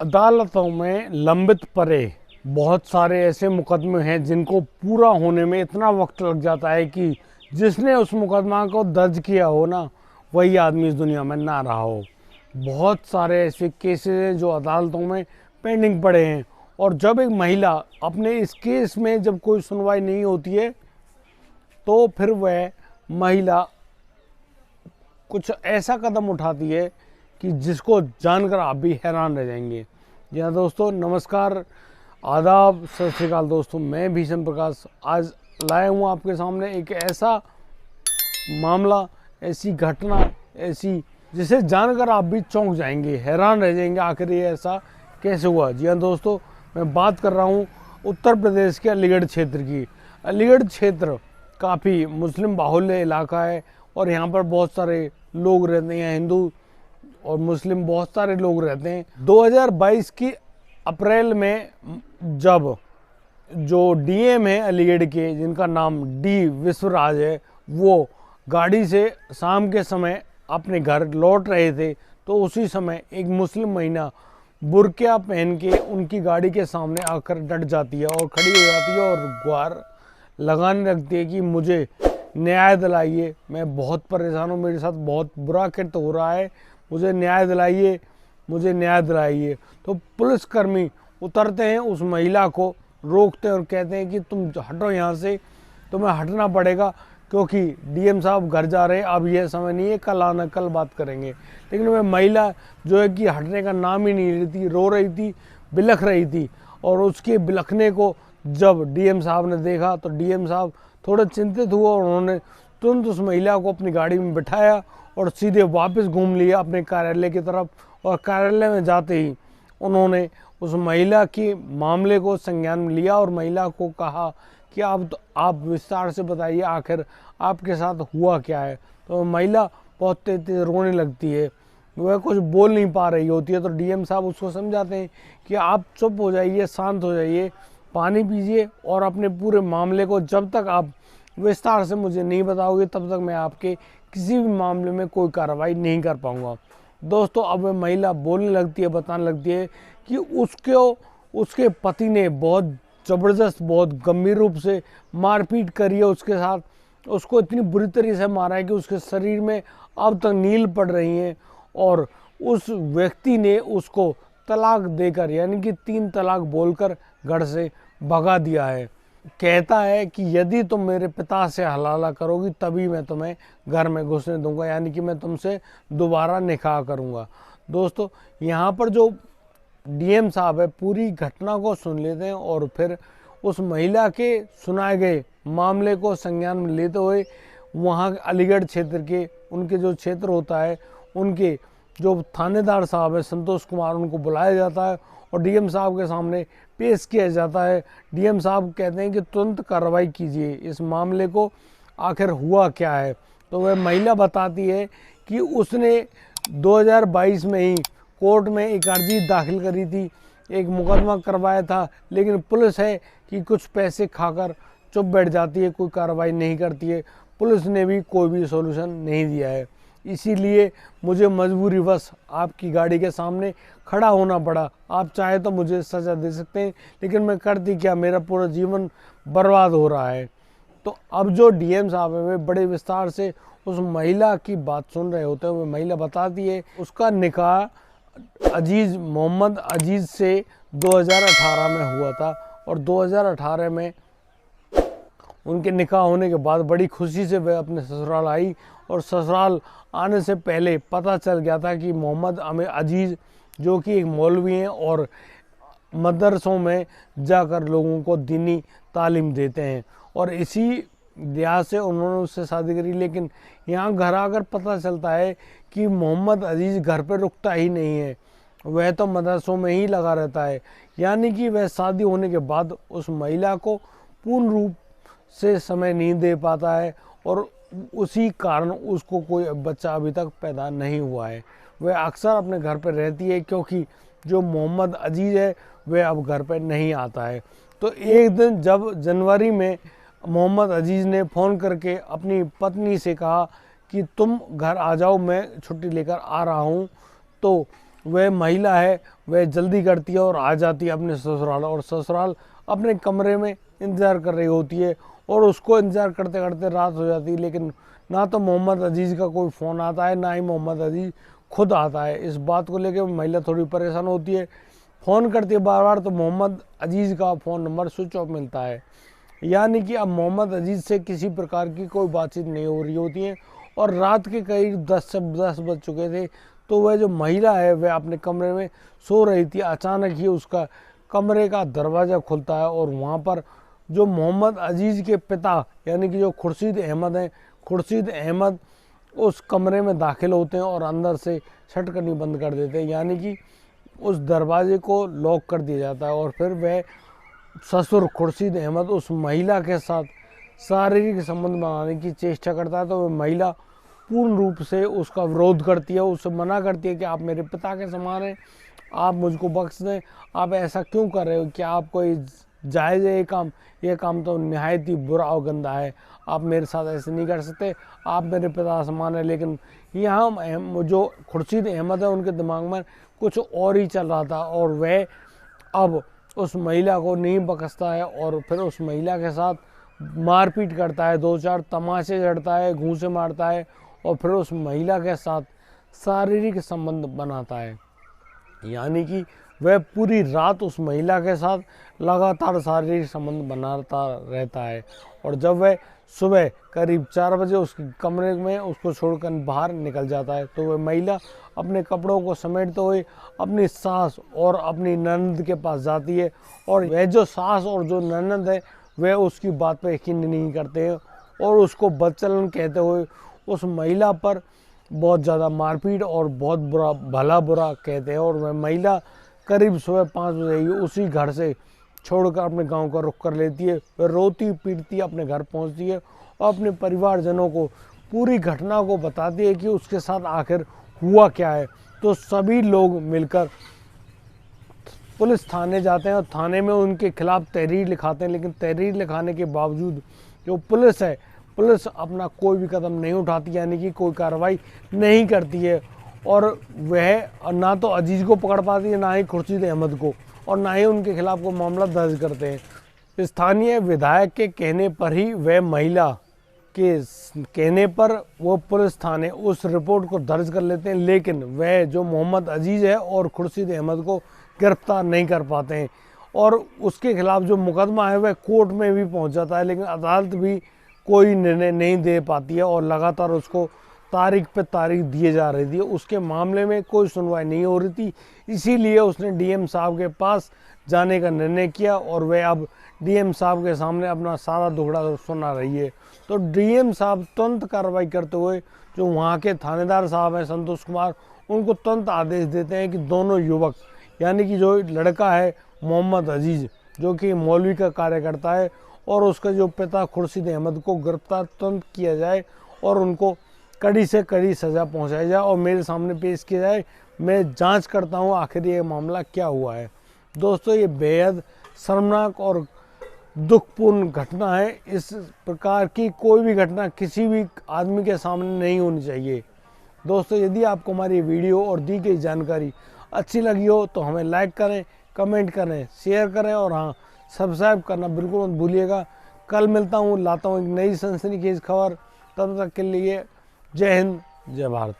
अदालतों में लंबित पड़े बहुत सारे ऐसे मुकदमे हैं जिनको पूरा होने में इतना वक्त लग जाता है कि जिसने उस मुकदमा को दर्ज किया हो ना, वही आदमी इस दुनिया में ना रहा हो। बहुत सारे ऐसे केसेस हैं जो अदालतों में पेंडिंग पड़े हैं, और जब एक महिला अपने इस केस में जब कोई सुनवाई नहीं होती है तो फिर वह महिला कुछ ऐसा कदम उठाती है कि जिसको जानकर आप भी हैरान रह जाएंगे। जी हाँ दोस्तों, नमस्कार, आदाब, सत श्री अकाल दोस्तों। मैं भीषण प्रकाश आज लाया हूँ आपके सामने एक ऐसा मामला, ऐसी घटना, ऐसी जिसे जानकर आप भी चौंक जाएंगे, हैरान रह जाएंगे आखिर ये ऐसा कैसे हुआ। जी हाँ दोस्तों, मैं बात कर रहा हूँ उत्तर प्रदेश के अलीगढ़ क्षेत्र की। अलीगढ़ क्षेत्र काफ़ी मुस्लिम बाहुल्य इलाका है और यहाँ पर बहुत सारे लोग रहते हैं, हिंदू और मुस्लिम बहुत सारे लोग रहते हैं। 2022 की अप्रैल में जब जो डीएम है अलीगढ़ के, जिनका नाम डी विश्वराज है, वो गाड़ी से शाम के समय अपने घर लौट रहे थे तो उसी समय एक मुस्लिम महिला बुर्का पहन के उनकी गाड़ी के सामने आकर डट जाती है और खड़ी हो जाती है और गुहार लगाने लगती है कि मुझे न्याय दिलाइए, मैं बहुत परेशान हूँ, मेरे साथ बहुत बुरा कृत्य हो रहा है, मुझे न्याय दिलाइए, मुझे न्याय दिलाइए। तो पुलिसकर्मी उतरते हैं, उस महिला को रोकते हैं और कहते हैं कि तुम हटो यहाँ से, तुम्हें हटना पड़ेगा क्योंकि डीएम साहब घर जा रहे हैं, अब यह समय नहीं है, कल आना, कल बात करेंगे। लेकिन वह महिला जो है कि हटने का नाम ही नहीं ले रही थी, रो रही थी, बिलख रही थी। और उसके बिलखने को जब डीएम साहब ने देखा तो डीएम साहब थोड़े चिंतित हुए और उन्होंने तुरंत उस महिला को अपनी गाड़ी में बिठाया और सीधे वापस घूम लिया अपने कार्यालय की तरफ। और कार्यालय में जाते ही उन्होंने उस महिला के मामले को संज्ञान में लिया और महिला को कहा कि आप विस्तार से बताइए आखिर आपके साथ हुआ क्या है। तो महिला बहुत तेज तेज रोने लगती है, वह कुछ बोल नहीं पा रही होती है। तो डीएम साहब उसको समझाते हैं कि आप चुप हो जाइए, शांत हो जाइए, पानी पीजिए और अपने पूरे मामले को जब तक आप विस्तार से मुझे नहीं बताओगे तब तक मैं आपके किसी भी मामले में कोई कार्रवाई नहीं कर पाऊंगा। दोस्तों, अब वह महिला बोलने लगती है, बताने लगती है कि उसके पति ने बहुत ज़बरदस्त, बहुत गंभीर रूप से मारपीट करी है उसके साथ, उसको इतनी बुरी तरीके से मारा है कि उसके शरीर में अब तक नील पड़ रही हैं और उस व्यक्ति ने उसको तलाक देकर, यानी कि 3 तलाक बोलकर घर से भगा दिया है। कहता है कि यदि तुम मेरे पिता से हलाला करोगी तभी मैं तुम्हें घर में घुसने दूंगा, यानी कि मैं तुमसे दोबारा निकाह करूंगा। दोस्तों, यहाँ पर जो डीएम साहब है पूरी घटना को सुन लेते हैं और फिर उस महिला के सुनाए गए मामले को संज्ञान में लेते हुए वहाँ अलीगढ़ क्षेत्र के, उनके जो क्षेत्र होता है, उनके जो थानेदार साहब है संतोष कुमार, उनको बुलाया जाता है और डीएम साहब के सामने पेश किया जाता है। डीएम साहब कहते हैं कि तुरंत कार्रवाई कीजिए, इस मामले को आखिर हुआ क्या है। तो वह महिला बताती है कि उसने 2022 में ही कोर्ट में एक अर्जी दाखिल करी थी, एक मुकदमा करवाया था, लेकिन पुलिस है कि कुछ पैसे खाकर चुप बैठ जाती है, कोई कार्रवाई नहीं करती है। पुलिस ने भी कोई भी सॉल्यूशन नहीं दिया है, इसीलिए मुझे मजबूरीवश आपकी गाड़ी के सामने खड़ा होना पड़ा। आप चाहे तो मुझे सज़ा दे सकते हैं, लेकिन मैं करती क्या, मेरा पूरा जीवन बर्बाद हो रहा है। तो अब जो डीएम साहब है वे बड़े विस्तार से उस महिला की बात सुन रहे होते हैं। वो महिला बताती है उसका निकाह मोहम्मद अजीज़ से 2018 में हुआ था और 2018 में उनके निकाह होने के बाद बड़ी खुशी से वह अपने ससुराल आई और ससुराल आने से पहले पता चल गया था कि मोहम्मद अजीज़ जो कि एक मौलवी हैं और मदरसों में जाकर लोगों को दीनी तालीम देते हैं और इसी लिहाज से उन्होंने उससे शादी करी। लेकिन यहाँ घर आकर पता चलता है कि मोहम्मद अजीज़ घर पर रुकता ही नहीं है, वह तो मदरसों में ही लगा रहता है। यानी कि वह शादी होने के बाद उस महिला को पूर्ण रूप से समय नहीं दे पाता है और उसी कारण उसको कोई बच्चा अभी तक पैदा नहीं हुआ है। वह अक्सर अपने घर पर रहती है क्योंकि जो मोहम्मद अजीज़ है वह अब घर पर नहीं आता है। तो एक दिन जब जनवरी में मोहम्मद अजीज़ ने फ़ोन करके अपनी पत्नी से कहा कि तुम घर आ जाओ, मैं छुट्टी लेकर आ रहा हूँ, तो वह महिला है वह जल्दी करती है और आ जाती है अपने ससुराल, और ससुराल अपने कमरे में इंतज़ार कर रही होती है और उसको इंतज़ार करते करते रात हो जाती है। लेकिन ना तो मोहम्मद अजीज़ का कोई फ़ोन आता है, ना ही मोहम्मद अजीज़ खुद आता है। इस बात को लेकर महिला थोड़ी परेशान होती है, फ़ोन करती है बार बार, तो मोहम्मद अजीज़ का फ़ोन नंबर स्विच ऑफ मिलता है। यानी कि अब मोहम्मद अजीज़ से किसी प्रकार की कोई बातचीत नहीं हो रही होती है। और रात के करीब 10 बज चुके थे, तो वह जो महिला है वह अपने कमरे में सो रही थी। अचानक ही उसका कमरे का दरवाज़ा खुलता है और वहाँ पर जो मोहम्मद अजीज़ के पिता यानी कि जो खुर्शीद अहमद हैं, खुर्शीद अहमद उस कमरे में दाखिल होते हैं और अंदर से शटकनी बंद कर देते हैं, यानी कि उस दरवाजे को लॉक कर दिया जाता है। और फिर वह ससुर खुर्शीद अहमद उस महिला के साथ शारीरिक संबंध बनाने की चेष्टा करता है, तो वह महिला पूर्ण रूप से उसका विरोध करती है, उससे मना करती है कि आप मेरे पिता के समान हैं, आप मुझको बख्श दें, आप ऐसा क्यों कर रहे हो, क्या आपको जायज़ है ये काम तो नहायत ही बुरा और गंदा है, आप मेरे साथ ऐसे नहीं कर सकते, आप मेरे पिता समान है। लेकिन यहाँ जो खुर्शीद अहमद है उनके दिमाग में कुछ और ही चल रहा था और वह अब उस महिला को नहीं बख्शता है और फिर उस महिला के साथ मारपीट करता है, 2-4 तमाचे जड़ता है, घूंसे मारता है और फिर उस महिला के साथ शारीरिक संबंध बनाता है। यानी कि वह पूरी रात उस महिला के साथ लगातार शारीरिक संबंध बनाता रहता है और जब वह सुबह करीब 4 बजे उसके कमरे में उसको छोड़कर बाहर निकल जाता है, तो वह महिला अपने कपड़ों को समेटते हुए अपनी सास और अपनी ननद के पास जाती है। और वह जो सास और जो ननद है वह उसकी बात पर यकीन नहीं करते हैं और उसको बदचलन कहते हुए उस महिला पर बहुत ज़्यादा मारपीट और बहुत भला बुरा कहते हैं। और वह महिला करीब सुबह 5 बजे ही उसी घर से छोड़कर अपने गांव का रुख कर लेती है। वह रोती पीटती अपने घर पहुंचती है और अपने परिवारजनों को पूरी घटना को बताती है कि उसके साथ आखिर हुआ क्या है। तो सभी लोग मिलकर पुलिस थाने जाते हैं और थाने में उनके खिलाफ तहरीर लिखाते हैं, लेकिन तहरीर लिखाने के बावजूद जो पुलिस है, पुलिस अपना कोई भी कदम नहीं उठाती, यानी कि कोई कार्रवाई नहीं करती है। और वह ना तो अजीज़ को पकड़ पाती है, ना ही खुर्शीद अहमद को, और ना ही उनके खिलाफ कोई मामला दर्ज करते हैं। स्थानीय विधायक के कहने पर ही वह महिला के कहने पर वो पुलिस थाने उस रिपोर्ट को दर्ज कर लेते हैं, लेकिन वह जो मोहम्मद अजीज़ है और खुर्शीद अहमद को गिरफ्तार नहीं कर पाते हैं और उसके खिलाफ जो मुकदमा है वह कोर्ट में भी पहुंच जाता है, लेकिन अदालत भी कोई निर्णय नहीं दे पाती है और लगातार उसको तारीख पे तारीख दिए जा रही थी। उसके मामले में कोई सुनवाई नहीं हो रही थी, इसीलिए उसने डीएम साहब के पास जाने का निर्णय किया और वह अब डीएम साहब के सामने अपना सारा दुखड़ा सुना रही है। तो डीएम साहब तुरंत कार्रवाई करते हुए जो वहाँ के थानेदार साहब हैं संतोष कुमार, उनको तुरंत आदेश देते हैं कि दोनों युवक यानी कि जो लड़का है मोहम्मद अजीज़ जो कि मौलवी का कार्य करता है और उसका जो पिता खुर्शीद अहमद को गिरफ्तार तुरंत किया जाए और उनको कड़ी से कड़ी सज़ा पहुंचाई जाए और मेरे सामने पेश किया जाए। मैं जांच करता हूं आखिर ये मामला क्या हुआ है। दोस्तों, ये बेहद शर्मनाक और दुखपूर्ण घटना है। इस प्रकार की कोई भी घटना किसी भी आदमी के सामने नहीं होनी चाहिए। दोस्तों, यदि आपको हमारी वीडियो और दी गई जानकारी अच्छी लगी हो तो हमें लाइक करें, कमेंट करें, शेयर करें और हाँ, सब्सक्राइब करना बिल्कुल मत भूलिएगा। कल मिलता हूँ, लाता हूँ एक नई सनसनीखेज खबर। तब तक के लिए जय हिंद, जय भारत।